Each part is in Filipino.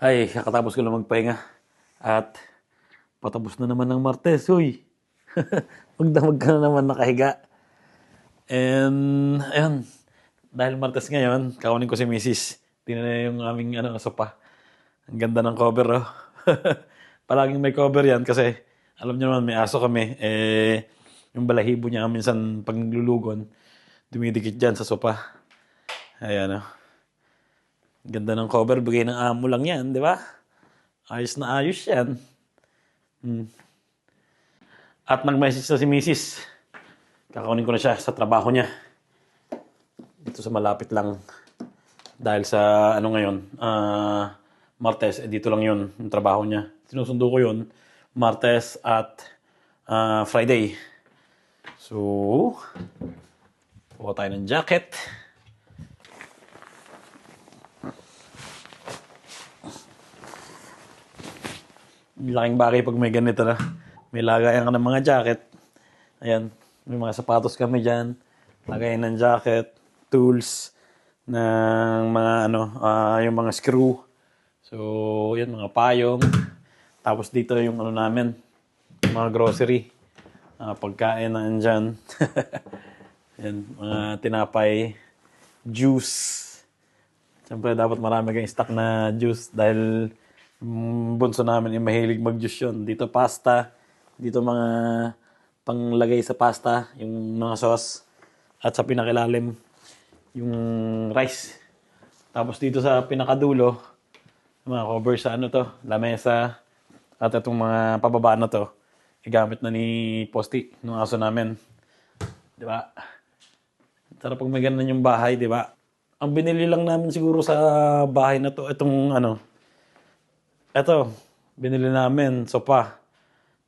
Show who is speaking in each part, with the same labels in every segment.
Speaker 1: Ay, kakatapos ko lang magpahinga. At patapos na naman ng Martes, uy. Magdamag ka na naman nakahiga. And, ayun. Dahil Martes ngayon, kakunin ko si Mrs. Tingnan na yung aming sopa. Ang ganda ng cover, oh. Palaging may cover yan kasi alam niyo naman, may aso kami. Yung balahibo niya minsan pag naglulugon, dumidikit dyan sa sopa. Ayan, oh. Ganda ng cover, bigay ng amo lang yan, di ba? Ayos na ayos yan. At nag-message na si Mrs. Kakakunin ko na siya sa trabaho niya. Dito sa malapit lang. Dahil sa ngayon, Martes, dito lang yun, yung trabaho niya. Sinusundo ko yun, Martes at Friday. So, kuha tayo ng jacket. Laking bagay pag may ganito na. May lagayan ka ng mga jacket. Ayan. May mga sapatos kami dyan. Lagayan ng jacket. Tools. Ng mga yung mga screw. So, yan. Mga payong. Tapos dito yung namin. Mga grocery. Pagkain na andyan. Yan. Mga tinapay. Juice. Siyempre, dapat marami kayong stock na juice. Dahil bunso namin yung mahilig mag-juice yun. Dito pasta, dito mga panglagay sa pasta, yung mga sauce, at sa pinakilalim, yung rice. Tapos dito sa pinakadulo, mga cover sa lamesa, at itong mga pababa na to, igamit na ni Posti, nung aso namin. Di ba? Sarap pag may ganun yung bahay, di ba? Ang binili lang namin siguro sa bahay na to, itong binili namin, sopa.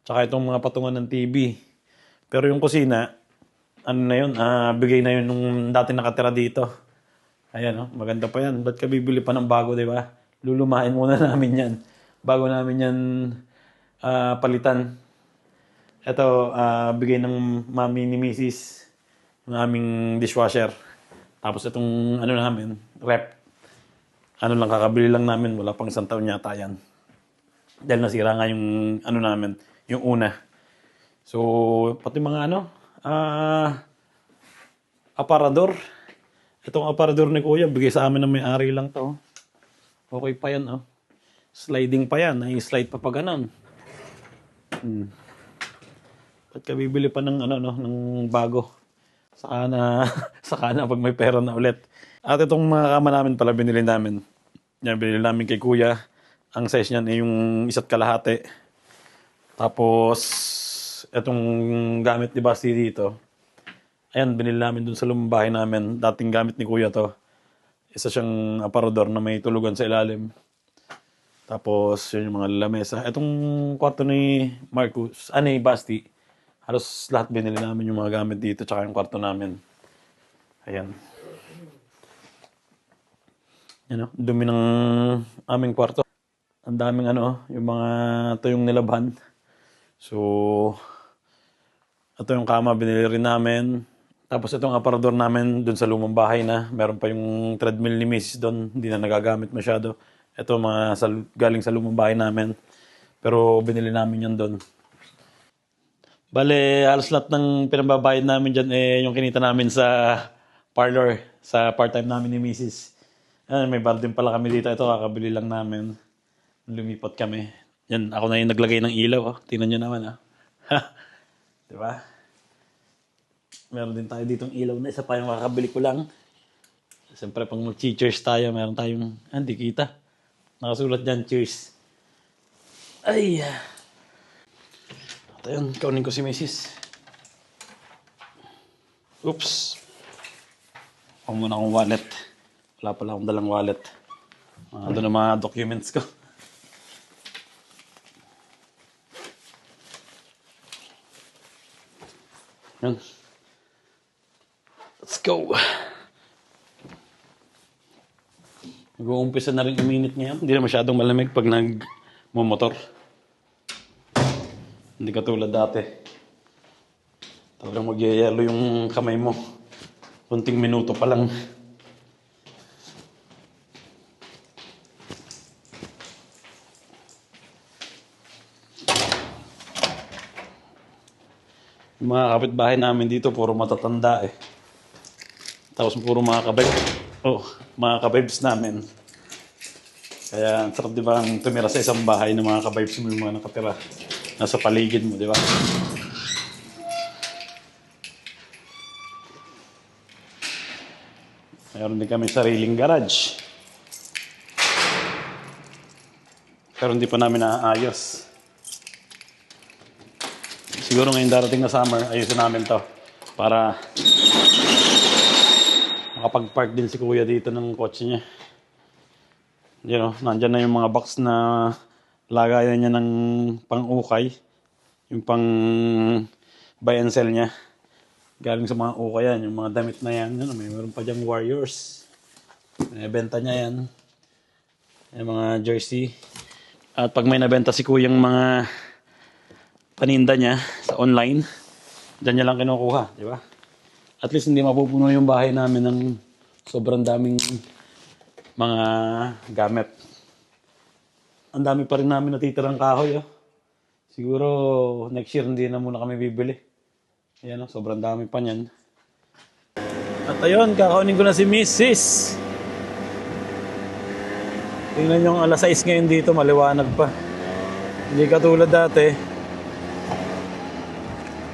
Speaker 1: Tsaka itong mga patungan ng TV. Pero yung kusina, bigay na yun nung dati nakatira dito. Ayan, maganda pa yan. Ba't ka bibili pa ng bago, di ba? Lulumain muna namin yan. Bago namin yan palitan. Ito, bigay ng mami ni Mrs. ng aming dishwasher. Tapos itong namin, rep. Lang, kakabili lang namin. Wala pang 1 taon yata yan. Dahil nasira nga yung namin, yung una. So, pati mga aparador. Itong aparador ni Kuya, bigay sa amin ng may-ari lang to. Okay pa yan, Sliding pa yan. Slide pa ganun. Ba't ka bibili pa ng ng bago? Saka na pag may pera na ulit. At itong mga kama namin pala binili namin. Yan, binili namin kay Kuya. Ang size niyan ay yung 1.5. Tapos, itong gamit ni Basti dito. Ayan, binili namin dun sa lumang bahay namin. Dating gamit ni Kuya to. Isa siyang aparador na may tulugan sa ilalim. Tapos, yun yung mga lamesa. Itong kwarto ni Marcus, ni Basti. Halos lahat binili namin yung mga gamit dito. Tsaka yung kwarto namin. Ayan. Yan, dumi ng aming kwarto. Ang daming yung mga tuyong nilabhan. So, ito yung kama, binili rin namin. Tapos itong aparador namin dun sa lumang bahay na. Meron pa yung treadmill ni Mrs. doon. Hindi na nagagamit masyado. Ito galing sa lumang bahay namin. Pero binili namin yan doon. Bale, halos lahat ng pinambabayad namin dyan yung kinita namin sa parlor. Sa part-time namin ni Mrs. May bar din pala kami dito. Ito, kakabili lang namin. Lumipat kami. Yan, ako na yung naglagay ng ilaw. Tingnan nyo naman. Diba? Meron din tayo ditong ilaw na isa pa yung kakabili ko lang. Siyempre, pag mag-cheers tayo, meron tayong, hindi kita. Nakasulat dyan, cheers. Ay! At ayun, kaunin ko si Mrs. Oops! Ako muna akong wallet. Wala pala akong dalang wallet. Doon ang mga documents ko. Yan. Let's go. Mag-uumpisa na rin uminit ngayon. Hindi na masyadong malamig pag nag-motor. Hindi katulad dati. Talagang mag-yelo yung kamay mo. Kunting minuto pa lang. Yung mga kapitbahay namin dito, puro matatanda eh. Tapos puro mga kabibs namin. Kaya ang sarap, di ba, ang tumira sa isang bahay ng mga kabibs mo, yung mga nakatira. Nasa paligid mo, di ba? Mayroon din kami sariling garage. Pero hindi pa namin naaayos. Siguro ngayon darating na summer, ayusin namin to. Para makapag-park din si kuya dito ng kotse niya. You know, nandyan na yung mga box na lagayan niya ng pang-ukay. Yung pang buy and sell niya. Galing sa mga ukay yan, yung mga damit na yan. Mayroon pa diyang Warriors. Benta niya yan. Yung mga jersey. At pag may nabenta si kuyang mga paninda niya sa online, dyan niya lang kinukuha, di ba? At least hindi mapupuno yung bahay namin ng sobrang daming mga gamit. Ang dami pa rin namin natitirang kahoy. Oh. Siguro next year hindi na muna kami bibili. Ayan, oh, sobrang dami pa niyan. At ayun, kakaunin ko na si Mrs. Tingnan yung alas 6 ngayon dito, maliwanag pa. Hindi katulad dati.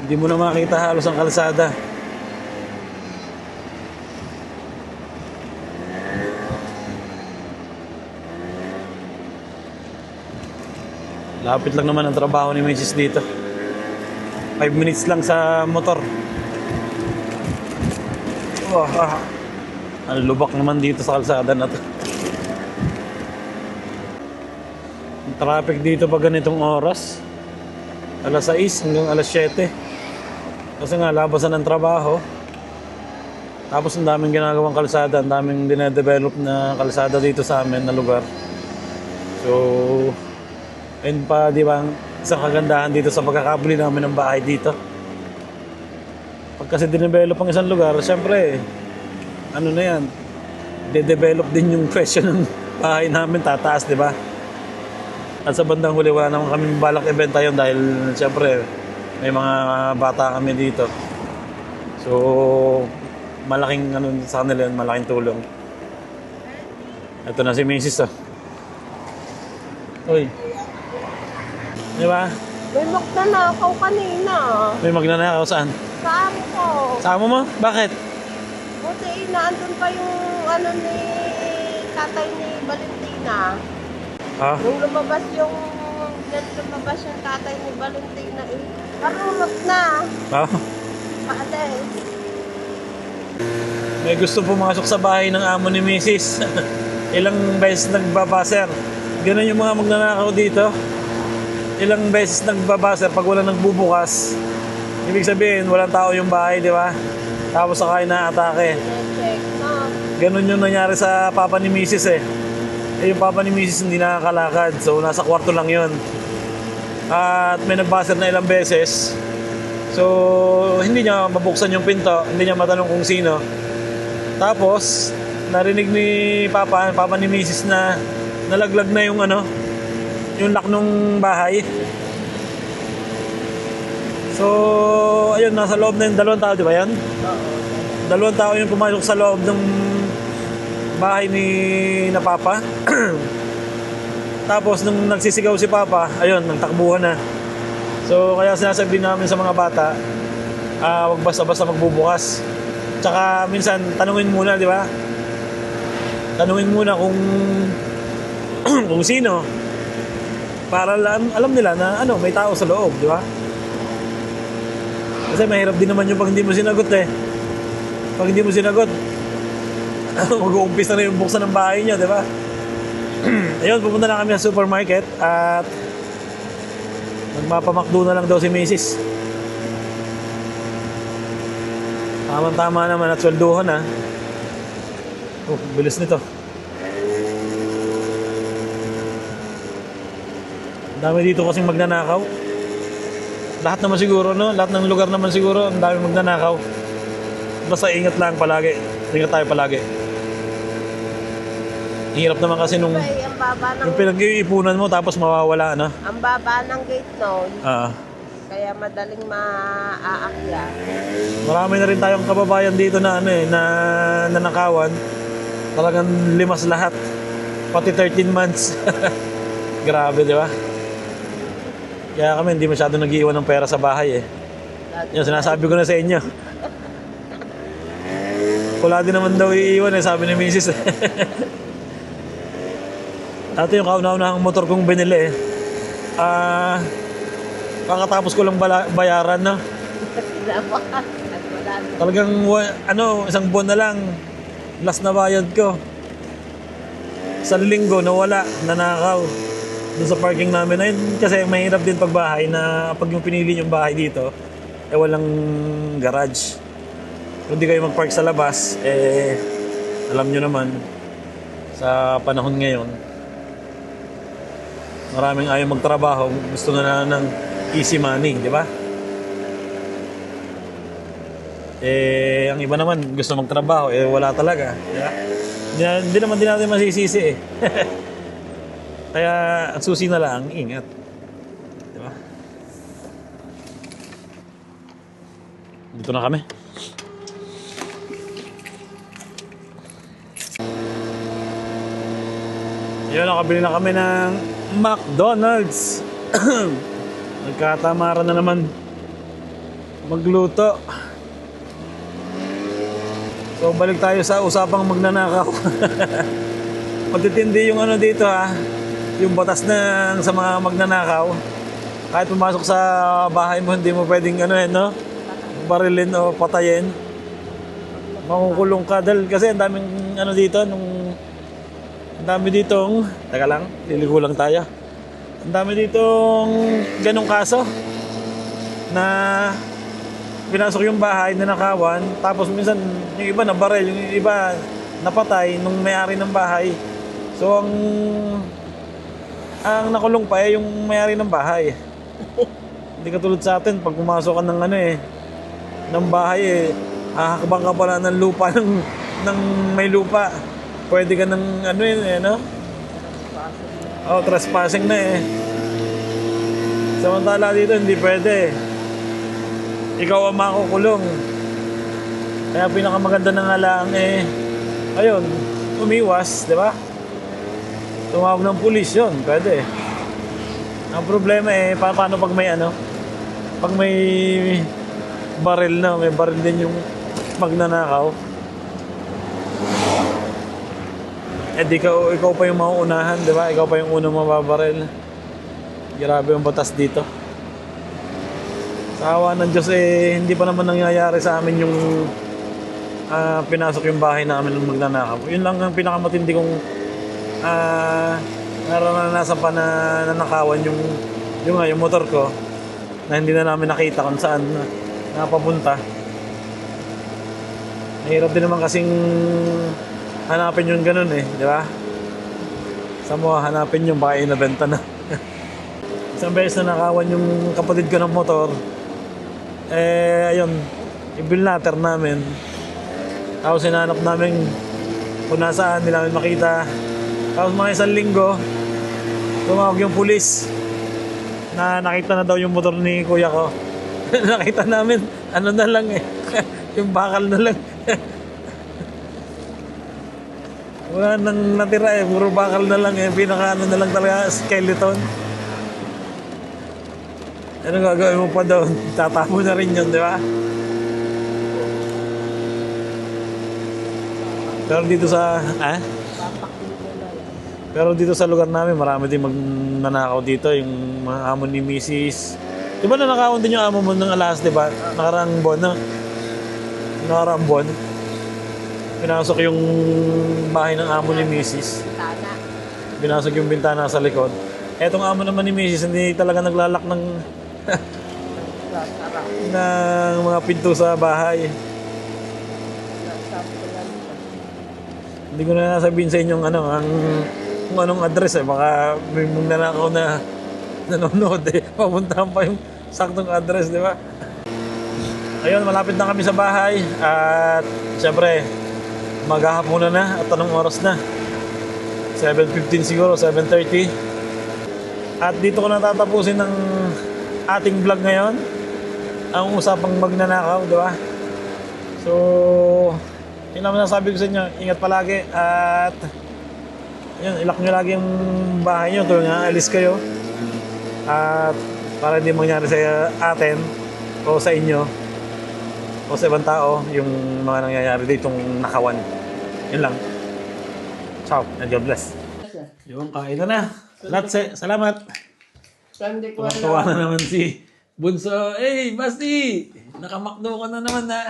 Speaker 1: Hindi mo na makita halos ang kalsada. Lapit lang naman ang trabaho ni Mrs. dito. 5 minutes lang sa motor. Ang lubak naman dito sa kalsada na to. Ang traffic dito pag ganitong oras, alas 6 hanggang alas 7. Kasi nga labasan ng trabaho. Tapos ang daming ginagawang kalsada, ang daming dinedevelop na kalsada dito sa amin na lugar. So, ayun pa, di ba, isang kagandahan dito sa pagkakabili namin ng bahay dito. Pag kasi dinevelop ang isang lugar, syempre, ano na yan, de-develop din yung presyo ng bahay namin, tataas, di ba? At sa bandang huli, wala naman kami balak ibenta yun dahil, syempre, may mga bata kami dito. So, malaking ano sa kanila yun, malaking tulong. Ito na si Mrs. Oh. Uy. Di ba?
Speaker 2: May magnanakaw kanina.
Speaker 1: May magnanakaw saan?
Speaker 2: Sa amo ko.
Speaker 1: Sa amo mo? Bakit?
Speaker 2: Buti naandun pa yung ano ni tatay ni Valentina.
Speaker 1: Ah?
Speaker 2: Nung lumabas yung tatay ni Valentina karunot na.
Speaker 1: Ah?
Speaker 2: Paalis.
Speaker 1: May gusto pumasok sa bahay ng amo ni Mrs. Ilang beses nagbabaser. Ganun yung mga magnanakaw dito. Ilang beses nagbabaser pag wala nagbubukas. Ibig sabihin, walang tao yung bahay, di ba? Tapos saka inaatake.
Speaker 2: Check, no?
Speaker 1: Ganun yung nangyari sa papa ni Mrs. eh. Yung papa ni Mrs. hindi nakakalakad. So, nasa kwarto lang yun. At may nagbaser na ilang beses. So, hindi niya mabuksan yung pinto. Hindi niya matanong kung sino. Tapos, narinig ni papa ni Mrs. na nalaglag na yung ano, yung lock nung bahay. So, ayun, nasa loob na yung dalawang tao, di ba yan? Dalawang tao yung pumasok sa loob ng bahay ni na papa. Tapos, nung nagsisigaw si papa, ayun, nagtakbuhan na. So, kaya sinasabi namin sa mga bata, wag basta-basta magbubukas. Tsaka, minsan, tanungin muna, di ba? Tanungin muna kung kung sino. Para alam nila na ano, may tao sa loob, di ba? Kasi mahirap din naman yung pag hindi mo sinagot eh. Pag hindi mo sinagot, mag-uumpisa na yung buksan ng bahay niya, di ba? Ayun, pupunta na kami sa supermarket at magmapamakdo na lang daw si Mrs. Tama-tama naman at swelduhan ha. Oh, bilis nito. Dami dito kasing magnanakaw. Lahat naman siguro, no? Lahat ng lugar naman siguro, ang dami magnanakaw. Basta ingat lang palagi. Ingat tayo palagi. Hirap naman kasi nung
Speaker 2: Ay, ang baba ng,
Speaker 1: yung pinag-iipunan mo tapos mawawala, no?
Speaker 2: ang baba ng gate noon. Kaya madaling maaakya.
Speaker 1: Marami na rin tayong kababayan dito na ano na nanakawan. Talagang limas lahat. Pati 13 months. Grabe, di ba? Kaya kami hindi masyado nag-iwan ng pera sa bahay eh. Yung sinasabi ko na sa inyo. Wala din naman daw iiwan eh, sabi ni Mrs. Ito yung kauna-unahang motor kong binili eh. Kakatapos ko lang bayaran, no? Talagang isang buwan na lang last na bayad ko. Sa linggo nawala, nanakaw doon sa parking namin. Ayun, kasi mahirap din pag bahay na pag yung pinili yung bahay dito walang garage. Kung di kayo mag-park sa labas, alam nyo naman sa panahon ngayon maraming ayaw magtrabaho, gusto na ng easy money, di ba? Ang iba naman gusto magtrabaho, wala talaga, di ba? Hindi naman din natin masisisi eh. Kaya ang susi na lang, ingat. Di ba? Dito na kami. Yun, nakabili na kami ng McDonald's. Nagkatamaran na naman magluto. So balik tayo sa usapang magnanakaw. Matitindi yung ano dito ha, yung batas sa mga magnanakaw. Kahit pumasok sa bahay mo, hindi mo pwedeng no? Barilin o patayin. Makukulong ka dahil kasi ang daming dito ang dami ditong, teka lang, liligo lang tayo. Ang dami ditong ganong kaso na pinasok yung bahay, nanakawan, tapos minsan yung iba nabaril, yung iba napatay nung may-ari ng bahay. So ang nakulong pa yung may-ari ng bahay. Hindi katulad sa atin, pag pumasok ka ng ng bahay hahakbang ka pala ng lupa ng may lupa. Pwede ka ng trespassing na eh. Samantala dito hindi pwede. Ikaw ang makukulong. Kaya pinakamaganda na nga lang ayun, umiwas, di ba? Tumawag ng pulis yun, pwede. Ang problema paano pag may pag may baril na, may baril din yung magnanakaw. Di ikaw pa yung mauunahan, di ba? Ikaw pa yung unang mababaril. Grabe yung batas dito. Sa awa ng Diyos hindi pa naman nangyayari sa amin yung pinasok yung bahay namin ng magnanakaw. Yun lang ang pinakamatindi kong naranasan pa na nanakawan yung motor ko na hindi na namin nakita kung saan napapunta. Mahirap din naman kasing hanapin yung ganun di ba? Sa mo hanapin yung baka inabenta na. Isang beses na nakawan yung kapatid ko ng motor. Ayun, i-billnater namin. Tapos hinanap namin kung nasaan, hindi namin makita. Tapos mga isang linggo, tumawag yung pulis na nakita na daw yung motor ni kuya ko. Nakita namin, na lang yung bakal na lang. Wala nang natira puro bakal na lang pinaka na lang talaga, skeleton. Ano gagawin mo pa doon? Tatapo na rin yun, di ba? Pero dito sa Pero dito sa lugar namin marami din magnanakaw dito, yung mga amo ni Mrs. Di ba nanakawan din yung amo mo ng alas, di ba? Nakaraang buwan. Pinasok yung bahay ng amo ni Mrs. Binasok yung bintana sa likod. Etong amo naman ni Mrs. hindi talaga naglalak ng mga pinto sa bahay. Hindi ko na nasabihin sa inyo kung anong address baka may magnanakaw na nanonood papuntahan pa yung saktong address, di ba? Ayun, malapit na kami sa bahay at syempre maghahaponan na at anong oras na? 7:15 siguro, 7:30. At dito ko natatapusin ng ating vlog ngayon. Ang usapang magnanakaw, di ba? So, yun naman nasabi ko sa inyo. Ingat palagi at yun, ilak nyo lagi yung bahay nyo tuwing aalis kayo. At para hindi mangyari sa atin o sa inyo o sa ibang tao yung mga nangyayari ditong nakawan. Yun lang. Ciao and God bless. Yung kain na. Salamat.
Speaker 2: Hindi ko
Speaker 1: Tuwa na naman si Bunso. Hey, Basti! Nakamakdo ka na naman na.